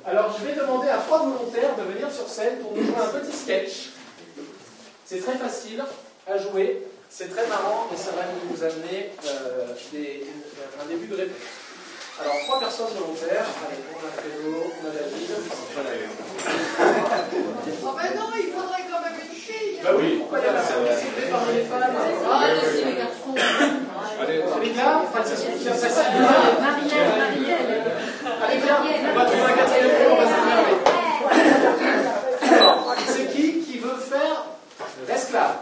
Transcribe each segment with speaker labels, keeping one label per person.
Speaker 1: Alors, je vais demander à 3 volontaires de venir sur scène pour nous jouer un petit sketch. C'est très facile à jouer, c'est très marrant, et ça va nous amener un début de réponse. Alors, 3 personnes volontaires. Allez, on a Pedro, on a David.
Speaker 2: Oh ben non, il faudrait quand même une fille.
Speaker 1: Bah oui, pourquoi il y a la publicité parmi les femmes?
Speaker 2: Ah, laissez les garçons.
Speaker 1: Allez, Rika, Francisco,
Speaker 2: Marielle.
Speaker 1: allez, viens, on va trouver un quatrième point, on va s'énerver. Alors, c'est qui veut faire l'esclave?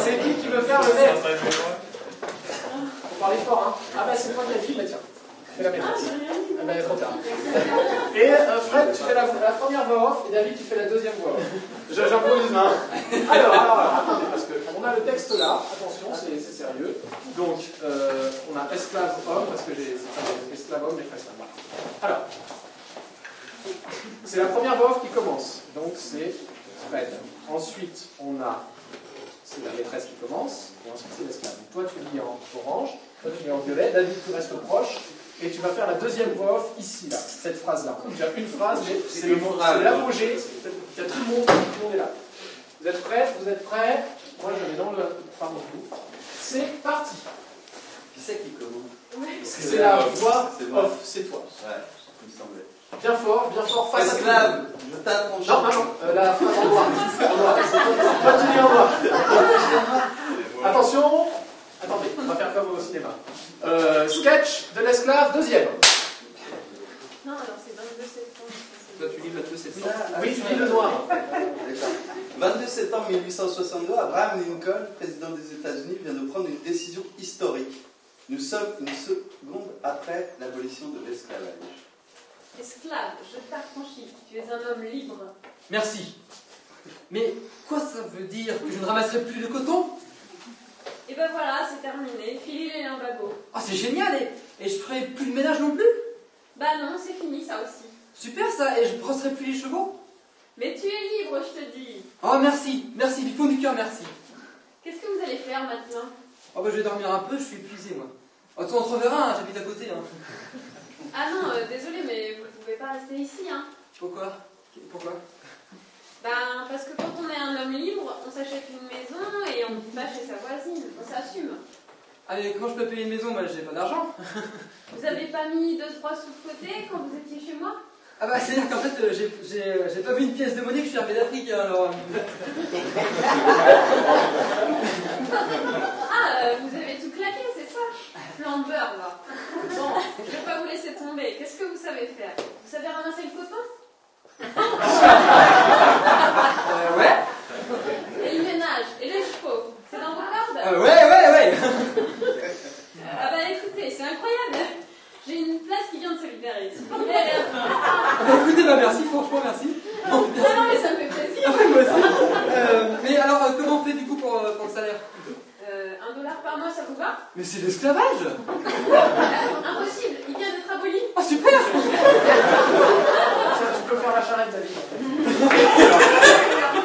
Speaker 1: C'est qui veut faire le maître? Faut parler fort, hein. Ah bah c'est toi qui as dit, bah tiens, fais la maîtresse. Ah bah trop tard. Et Fred, tu fais la première voix off, et David, tu fais la deuxième voix off. J'improvise, hein. Alors, attendez, parce qu'on a le texte là, attention, c'est sérieux. Donc, on a esclave homme, parce que c'est esclave homme, maîtresse femme. Alors, c'est la première voix off qui commence. Donc, c'est Fred. Ensuite, c'est la maîtresse qui commence, et ensuite c'est l'esclave. Toi, tu lis en orange, toi, tu lis en violet, David, tu restes proche, et tu vas faire la deuxième voix off ici, là, cette phrase-là. Tu as une phrase, mais c'est l'apogée, il y a tout le monde est là. Vous êtes prêts? Moi, je mets dans le pardon. C'est parti.
Speaker 3: Qui c'est qui commence?
Speaker 1: C'est la voix off, c'est toi.
Speaker 3: Ouais, il me semblait.
Speaker 1: Bien fort, face à
Speaker 3: esclave, je tape mon
Speaker 1: Non, la phrase en noir. Toi, tu lis en noir. Attention. Attendez, on va faire comme au cinéma. Sketch de l'esclave, deuxième.
Speaker 2: Non, alors c'est 22 septembre.
Speaker 3: Toi, tu lis 22 septembre.
Speaker 1: Oui, tu lis le noir.
Speaker 3: D'accord. 22 septembre 1862, Abraham Lincoln, président des États-Unis, vient de prendre une décision historique. Nous sommes une seconde après l'abolition de l'esclavage.
Speaker 2: Esclave, je t'affranchis. Tu es un homme libre.
Speaker 4: Merci. Mais quoi ça veut dire? Que je ne ramasserai plus de coton?
Speaker 2: Et ben voilà, c'est terminé. File les limbagos.
Speaker 4: Ah, c'est génial, et je ferai plus de ménage non plus?
Speaker 2: Bah non, c'est fini ça aussi.
Speaker 4: Super ça, et je brosserai plus les chevaux?
Speaker 2: Mais tu es libre, je te dis.
Speaker 4: Oh merci, du fond du cœur, merci.
Speaker 2: Qu'est-ce que vous allez faire maintenant?
Speaker 4: Oh bah je vais dormir un peu, je suis épuisé moi. Oh, on se reverra, hein, j'habite à côté. Hein.
Speaker 2: Ah non, désolé, mais vous ne pouvez pas rester ici, hein.
Speaker 4: Pourquoi?
Speaker 2: Ben, parce que quand on est un homme libre, on s'achète une maison et on ne vit pas chez sa voisine. On s'assume.
Speaker 4: Allez, comment je peux payer une maison? Moi j'ai pas d'argent.
Speaker 2: Vous avez pas mis 2-3 sous de côté quand vous étiez chez moi?
Speaker 4: Ah bah c'est-à-dire qu'en fait j'ai pas vu une pièce de monnaie que je suis arrivé d'Afrique alors...
Speaker 2: Vous avez tout claqué, c'est ça? Flambeur, là. Bon, je vais pas vous laisser tomber. Qu'est-ce que vous savez faire? Vous savez ramasser le coton?
Speaker 4: Ouais.
Speaker 2: Et le ménage? Et les chevaux? C'est dans vos cordes?
Speaker 4: Ouais.
Speaker 2: Ah bah écoutez, c'est incroyable. J'ai une place qui vient de se libérer.
Speaker 4: Écoutez, bah merci, franchement merci.
Speaker 2: Non mais ça me fait plaisir.
Speaker 4: Moi aussi. Mais alors, comment on fait du coup pour le salaire?
Speaker 2: $1 par mois, ça vous va?
Speaker 4: Mais c'est l'esclavage!
Speaker 2: Impossible, il vient d'être aboli.
Speaker 4: Oh super!
Speaker 1: Tu peux faire la charrette, David.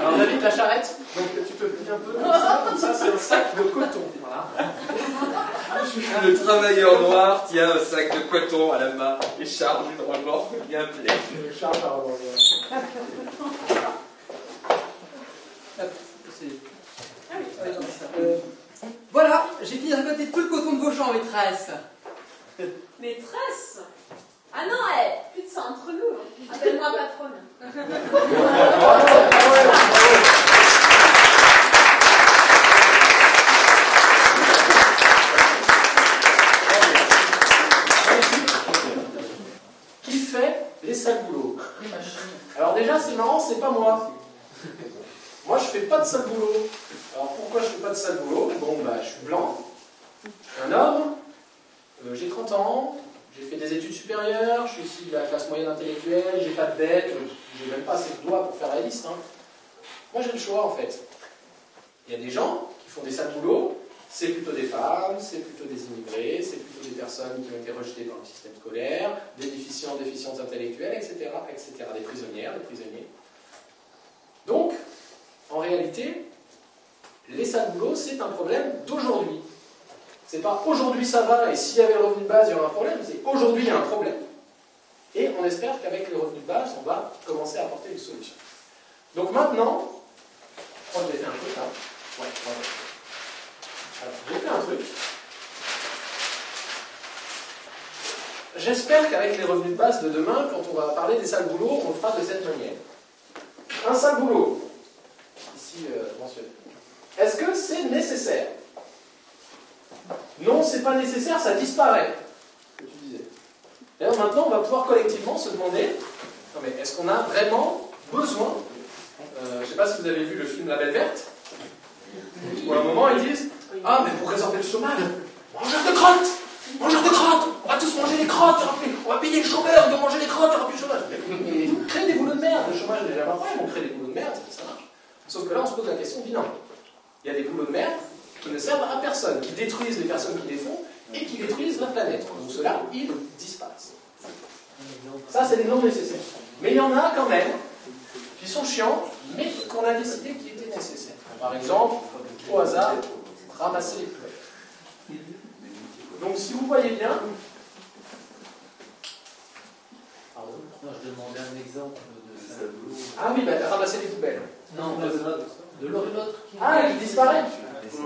Speaker 1: Alors David, la charrette, donc tu peux plier un peu comme ça, c'est un sac de coton. Voilà.
Speaker 3: Le travailleur noir tient un sac de coton à la main et charge une remorque bien pleine.
Speaker 1: Je charge à rebondir.
Speaker 4: Voilà, j'ai fini de récolter tout le coton de vos champs, maîtresse.
Speaker 2: Maîtresse? Ah non, plus de ça entre nous. Appelle-moi patronne.
Speaker 1: Qui fait les sales boulots? Alors déjà, c'est marrant, c'est pas moi. Moi, je fais pas de sale boulot. Alors pourquoi je fais pas de sale boulot? Bon, bah, je suis blanc, un homme, j'ai 30 ans, j'ai fait des études supérieures, je suis issu de la classe moyenne intellectuelle, j'ai pas de dette, j'ai même pas assez de doigts pour faire la liste. Hein. Moi, j'ai le choix, en fait. Il y a des gens qui font des sales boulots, c'est plutôt des femmes, c'est plutôt des immigrés, c'est plutôt des personnes qui ont été rejetées par le système scolaire, des déficients, déficientes intellectuelles, etc., etc., des prisonnières, des prisonniers. Donc, en réalité, les sales boulots, c'est un problème d'aujourd'hui. C'est pas aujourd'hui ça va et s'il y avait le revenu de base, il y aurait un problème. C'est aujourd'hui il y a un problème. Et on espère qu'avec le revenu de base, on va commencer à apporter une solution. Donc maintenant, je crois que j'ai fait un truc là. Ouais, voilà. Alors, j'ai fait un truc. J'espère qu'avec les revenus de base de demain, quand on va parler des sales boulots, on le fera de cette manière. Un sale boulot, ici mentionné. Est-ce que c'est nécessaire? Non, c'est pas nécessaire, ça disparaît. Ce que tu disais. D'ailleurs, maintenant, on va pouvoir collectivement se demander, non mais est-ce qu'on a vraiment besoin? Je ne sais pas si vous avez vu le film La Belle Verte. Où à un moment, ils disent, ah, mais pour résorber le chômage, mangeurs de crottes! Mangeurs de crottes! On va tous manger des crottes! On va payer le chômeur de manger des crottes, il n'y aura plus de chômage. Mais créer des boulots de merde, le chômage n'est jamais un problème, on crée des boulots de merde, ça marche. Sauf que là, on se pose la question, on dit non. Il y a des boulots de merde qui ne servent à personne, qui détruisent les personnes qui les font et qui détruisent la planète. Donc ceux-là, ils disparaissent. Ça, c'est des non nécessaires. Mais il y en a quand même qui sont chiants, mais qu'on a décidé qu'ils étaient nécessaires. Par exemple, au hasard, ramasser les poubelles. Donc si vous voyez bien... Pardon.
Speaker 4: Non, je demandais un exemple de sale boulot.
Speaker 1: Ah oui, bah, ramasser les poubelles.
Speaker 4: Non, de l'autre.
Speaker 1: Ah, il disparaît. J'y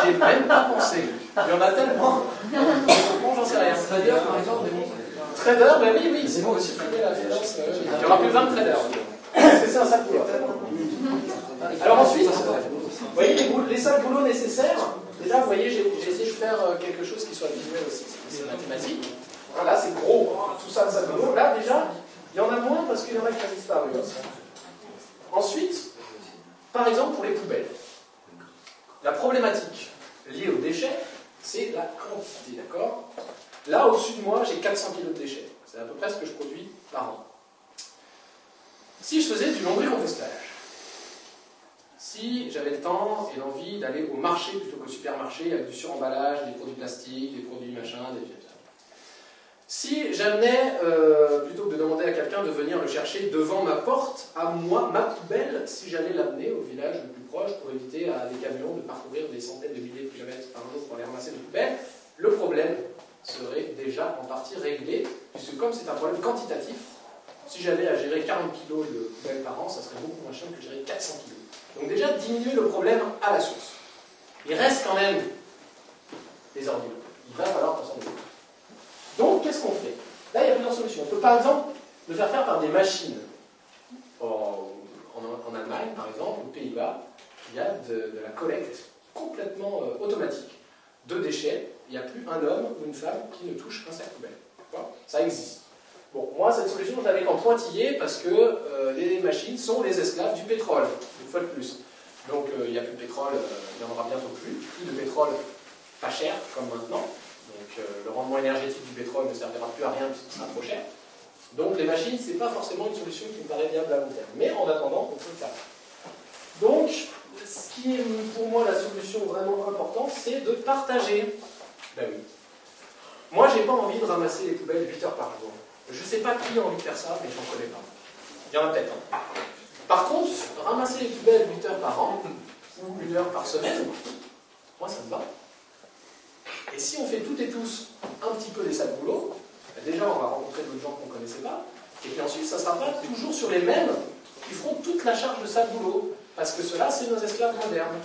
Speaker 1: ai même pas pensé. Il y en a tellement. Bon, j'en sais rien.
Speaker 4: Trader, par exemple, mais bon.
Speaker 1: Trader, ben oui, c'est bon aussi trader la finance. Il n'y aura plus 20 traders. Parce que c'est un sale boulot. Alors ensuite, vous voyez les sales boulots nécessaires. Déjà, vous voyez, j'ai essayé de faire quelque chose qui soit visuel aussi. C'est mathématique. Là, c'est gros. Tout ça, le sale boulot. Là, déjà, il y en a moins parce qu'il y en a qui ont disparu. Ensuite, par exemple, pour les poubelles. La problématique liée aux déchets, c'est la quantité, d'accord? Là, au-dessus de moi, j'ai 400 kg de déchets. C'est à peu près ce que je produis par an. Si je faisais du lombricompostage, si j'avais le temps et l'envie d'aller au marché plutôt qu'au supermarché avec du suremballage, des produits plastiques, des produits machin, des... Si j'amenais, plutôt que de demander à quelqu'un de venir le chercher devant ma porte, à moi, ma poubelle, si j'allais l'amener au village le plus proche pour éviter à des camions de parcourir des centaines de milliers de kilomètres par jour pour aller ramasser des poubelles, le problème serait déjà en partie réglé, puisque comme c'est un problème quantitatif, si j'avais à gérer 40 kg de poubelles par an, ça serait beaucoup moins cher que gérer 400 kg. Donc déjà, diminuer le problème à la source. Il reste quand même des ordures. Il va falloir qu'on s'en occupe. Donc, qu'est-ce qu'on fait? Là, il y a plusieurs solutions. On peut par exemple le faire par des machines. En Allemagne, par exemple, aux Pays-Bas, il y a de la collecte complètement automatique de déchets. Il n'y a plus un homme ou une femme qui ne touche un sac poubelle. Ça existe. Bon, moi, cette solution, je l'avais en pointillé parce que les machines sont les esclaves du pétrole, une fois de plus. Donc, il n'y a plus de pétrole, il n'y en aura bientôt plus. Plus de pétrole pas cher, comme maintenant. Donc, le rendement énergétique du pétrole ne servira plus à rien puisqu'il sera trop cher. Donc, les machines, ce n'est pas forcément une solution qui me paraît viable à long terme. Mais en attendant, on peut le faire. Donc, ce qui est pour moi la solution vraiment importante, c'est de partager. Ben oui. Moi, j'ai pas envie de ramasser les poubelles 8 heures par jour. Je ne sais pas qui a envie de faire ça, mais j'en connais pas. Il y en a peut-être. Hein. Par contre, ramasser les poubelles 8 heures par an, ou 1 heure par semaine, moi, ça me va. Et si on fait toutes et tous un petit peu des sales boulots, déjà, on va rencontrer d'autres gens qu'on ne connaissait pas, et puis ensuite, ça ne sera pas toujours sur les mêmes qui feront toute la charge de sale boulot, parce que ceux-là, c'est nos esclaves modernes.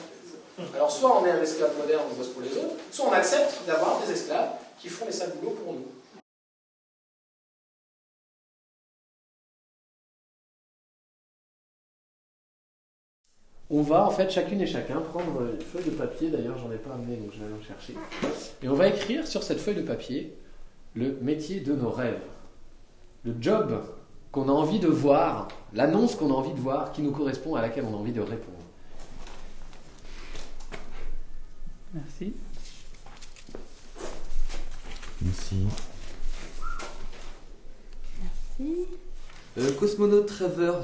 Speaker 1: Alors, soit on est un esclave moderne, on bosse pour les autres, soit on accepte d'avoir des esclaves qui font les sales boulots pour nous. On va en fait chacune et chacun prendre une feuille de papier, d'ailleurs j'en ai pas amené donc je vais aller en chercher, et on va écrire sur cette feuille de papier le métier de nos rêves, le job qu'on a envie de voir, l'annonce qu'on a envie de voir, qui nous correspond, à laquelle on a envie de répondre.
Speaker 5: Merci.
Speaker 6: Merci.
Speaker 5: Merci.
Speaker 4: Cosmonaute rêveur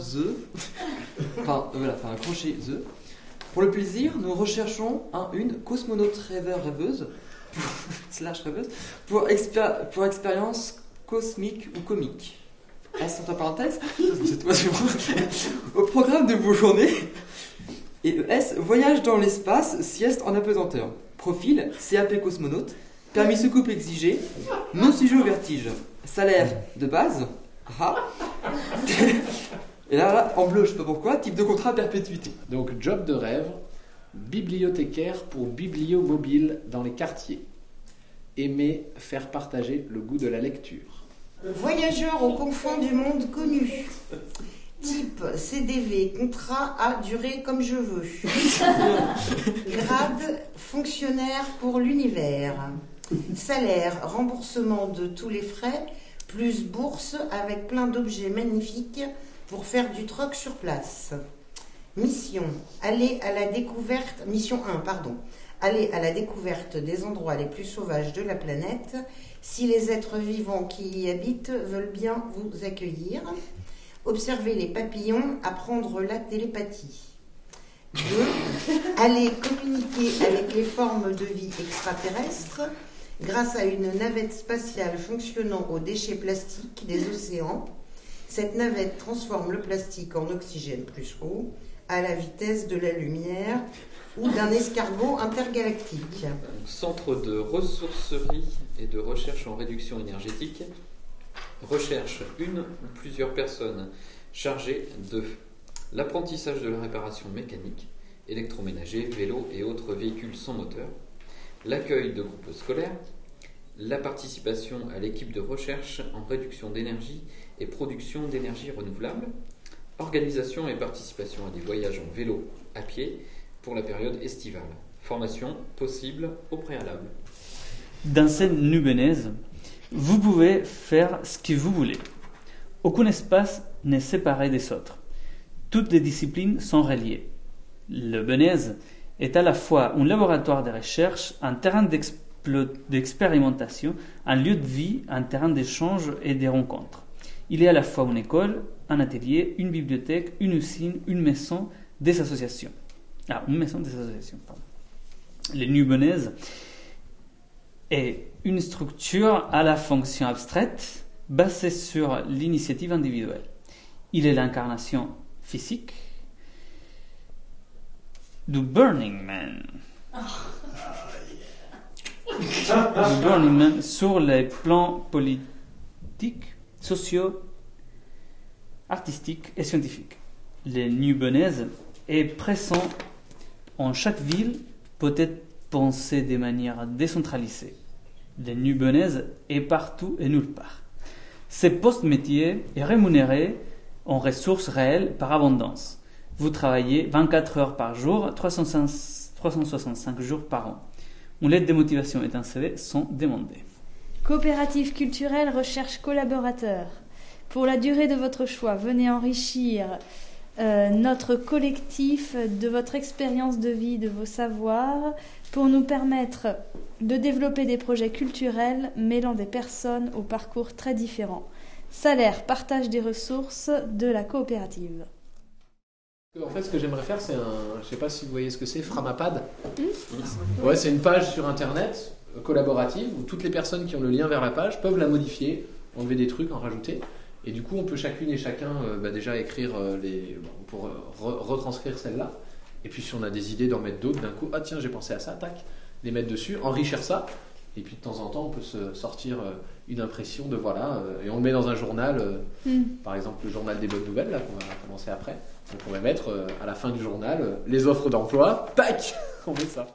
Speaker 4: un crochet The. Pour le plaisir, nous recherchons une cosmonaute rêveur rêveuse / rêveuse pour expérience cosmique ou comique. S entre parenthèses, au programme de vos journées. Et S, voyage dans l'espace, sieste en apesanteur. Profil, CAP cosmonaute. Permis sous coupe exigé. Non sujet au vertige. Salaire de base. Ah. Et là, en bleu, je sais pas pourquoi, type de contrat à perpétuité.
Speaker 1: Donc, job de rêve, bibliothécaire pour bibliomobile dans les quartiers. Aimer faire partager le goût de la lecture.
Speaker 6: Voyageur aux confins du monde connu. Type CDV, contrat à durée comme je veux. Grade, fonctionnaire pour l'univers. Salaire, remboursement de tous les frais, plus bourse avec plein d'objets magnifiques pour faire du troc sur place. Mission, aller à la découverte, mission 1, pardon. Aller à la découverte des endroits les plus sauvages de la planète, si les êtres vivants qui y habitent veulent bien vous accueillir. Observer les papillons, apprendre la télépathie. 2. Aller communiquer avec les formes de vie extraterrestres grâce à une navette spatiale fonctionnant aux déchets plastiques des océans. Cette navette transforme le plastique en oxygène plus eau à la vitesse de la lumière ou d'un escargot intergalactique.
Speaker 7: Centre de ressourcerie et de recherche en réduction énergétique recherche une ou plusieurs personnes chargées de l'apprentissage de la réparation mécanique, électroménager, vélo et autres véhicules sans moteur, l'accueil de groupes scolaires, la participation à l'équipe de recherche en réduction d'énergie et production d'énergie renouvelable, organisation et participation à des voyages en vélo à pied pour la période estivale. Formation possible au préalable.
Speaker 5: Dans cette Nubenaise, vous pouvez faire ce que vous voulez. Aucun espace n'est séparé des autres. Toutes les disciplines sont reliées. Le Benaise est à la fois un laboratoire de recherche, un terrain d'expérimentation, un lieu de vie, un terrain d'échange et de rencontres. Il est à la fois une école, un atelier, une bibliothèque, une usine, une maison des associations. Une maison des associations, pardon. Le Nubenaise est une structure à la fonction abstraite basée sur l'initiative individuelle. Il est l'incarnation physique du Burning Man. Du Burning Man sur les plans politiques, sociaux, artistiques et scientifiques. Le Nubenaise est présent en chaque ville, peut-être pensé de manière décentralisée. Le Nubenaise est partout et nulle part. Ce post-métier est rémunéré en ressources réelles par abondance. Vous travaillez 24 heures par jour, 365 jours par an. Une lettre de motivation et un CV sont demandés.
Speaker 8: Coopérative culturelle recherche collaborateurs. Pour la durée de votre choix, venez enrichir notre collectif de votre expérience de vie, de vos savoirs, pour nous permettre de développer des projets culturels mêlant des personnes aux parcours très différents. Salaire, partage des ressources de la coopérative.
Speaker 1: En fait, ce que j'aimerais faire, c'est je sais pas si vous voyez ce que c'est, Framapad. Ouais, c'est une page sur Internet collaborative où toutes les personnes qui ont le lien vers la page peuvent la modifier, enlever des trucs, en rajouter. Et du coup, on peut chacune et chacun déjà écrire pour retranscrire celle-là. Et puis, si on a des idées d'en mettre d'autres, d'un coup, ah tiens, j'ai pensé à ça, tac, les mettre dessus, enrichir ça. Et puis, de temps en temps, on peut se sortir une impression de voilà, et on le met dans un journal, par exemple, le journal des bonnes nouvelles, là, qu'on va commencer après. Donc, on va mettre à la fin du journal les offres d'emploi, tac, on met ça.